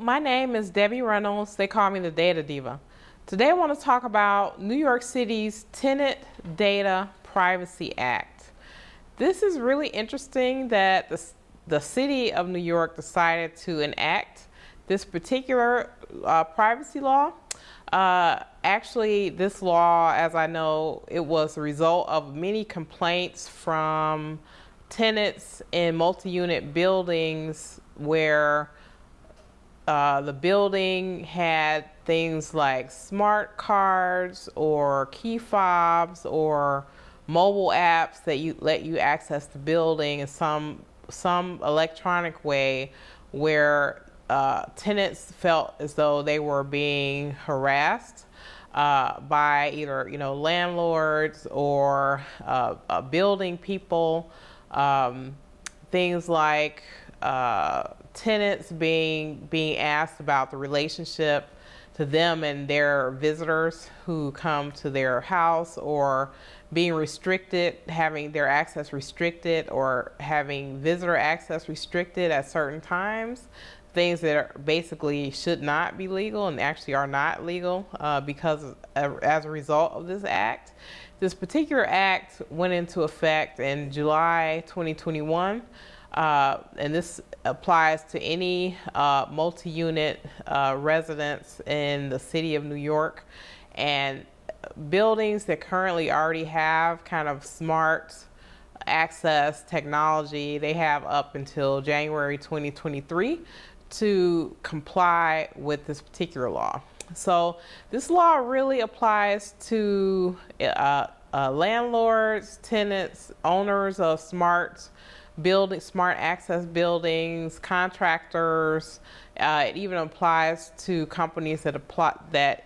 my name is Debbie Reynolds. They call me the Data Diva. Today I want to talk about New York City's Tenant Data Privacy Act. This is really interesting that the city of New York decided to enact this particular privacy law. Actually, this law, as I know, it was a result of many complaints from tenants in multi-unit buildings where the building had things like smart cards or key fobs or mobile apps that let you access the building in some electronic way where tenants felt as though they were being harassed by either landlords or building people. Things like tenants being asked about the relationship to them and their visitors who come to their house, or being restricted, having their access restricted, or having visitor access restricted at certain times. Things that basically should not be legal and actually are not legal because as a result of this act. This particular act went into effect in July 2021. And this applies to any multi-unit residents in the city of New York, and buildings that currently already have kind of smart access technology. They have up until January 2023 to comply with this particular law. So this law really applies to landlords, tenants, owners of smart access buildings, contractors. It even applies to companies that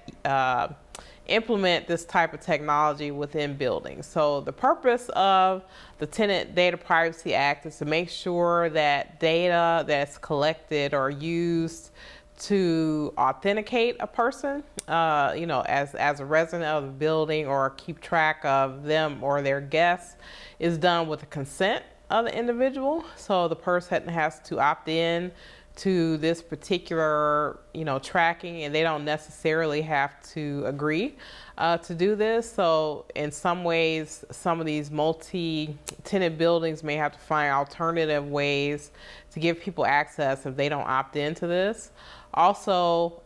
implement this type of technology within buildings. So the purpose of the Tenant Data Privacy Act is to make sure that data that's collected or used to authenticate a person, as a resident of the building, or keep track of them or their guests, is done with the consent of the individual. So the person has to opt in to this particular, tracking, and they don't necessarily have to agree to do this. So in some ways, some of these multi-tenant buildings may have to find alternative ways to give people access if they don't opt into this. Also,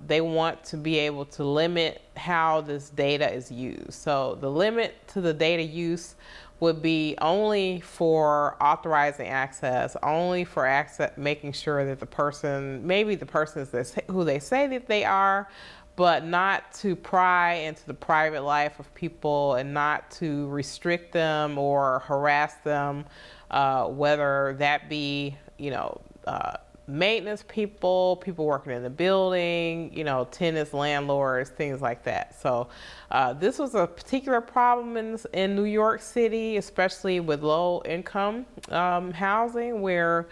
they want to be able to limit how this data is used. So the limit to the data use would be only for authorizing access, only for making sure that the person is who they say that they are, but not to pry into the private life of people and not to restrict them or harass them, whether that be, maintenance people working in the building, tenants, landlords, things like that. So this was a particular problem in New York City, especially with low income housing, where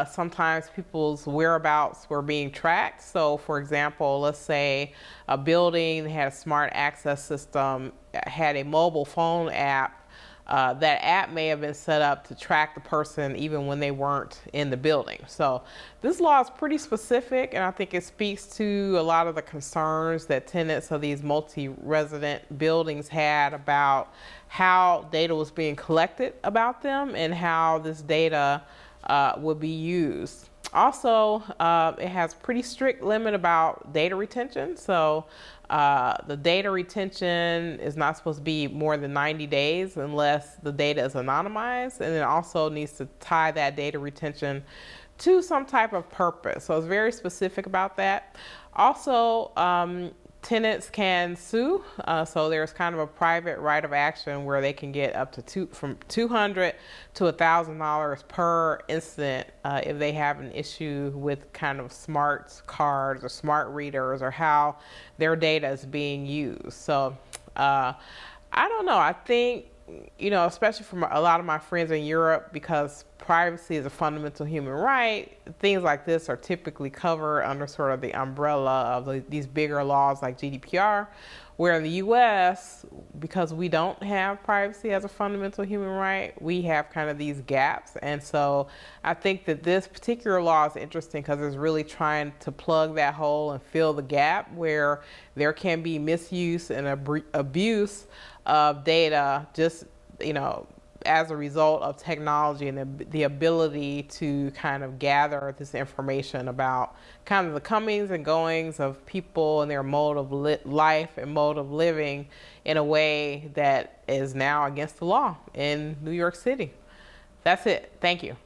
sometimes people's whereabouts were being tracked. So for example, let's say a building had a smart access system, had a mobile phone app. That app may have been set up to track the person even when they weren't in the building. So this law is pretty specific, and I think it speaks to a lot of the concerns that tenants of these multi-resident buildings had about how data was being collected about them and how this data would be used. Also, it has pretty strict limit about data retention. So the data retention is not supposed to be more than 90 days unless the data is anonymized, and it also needs to tie that data retention to some type of purpose. So it's very specific about that. Also, tenants can sue. So there's kind of a private right of action where they can get up to from $200 to $1,000 per incident if they have an issue with kind of smart cards or smart readers or how their data is being used. So I don't know. I think, especially from a lot of my friends in Europe, because privacy is a fundamental human right, things like this are typically covered under sort of the umbrella of these bigger laws like GDPR, Where in the US, because we don't have privacy as a fundamental human right, we have kind of these gaps. And so I think that this particular law is interesting because it's really trying to plug that hole and fill the gap where there can be misuse and abuse of data, just, as a result of technology and the ability to kind of gather this information about kind of the comings and goings of people and their mode of life and mode of living in a way that is now against the law in New York City. That's it. Thank you.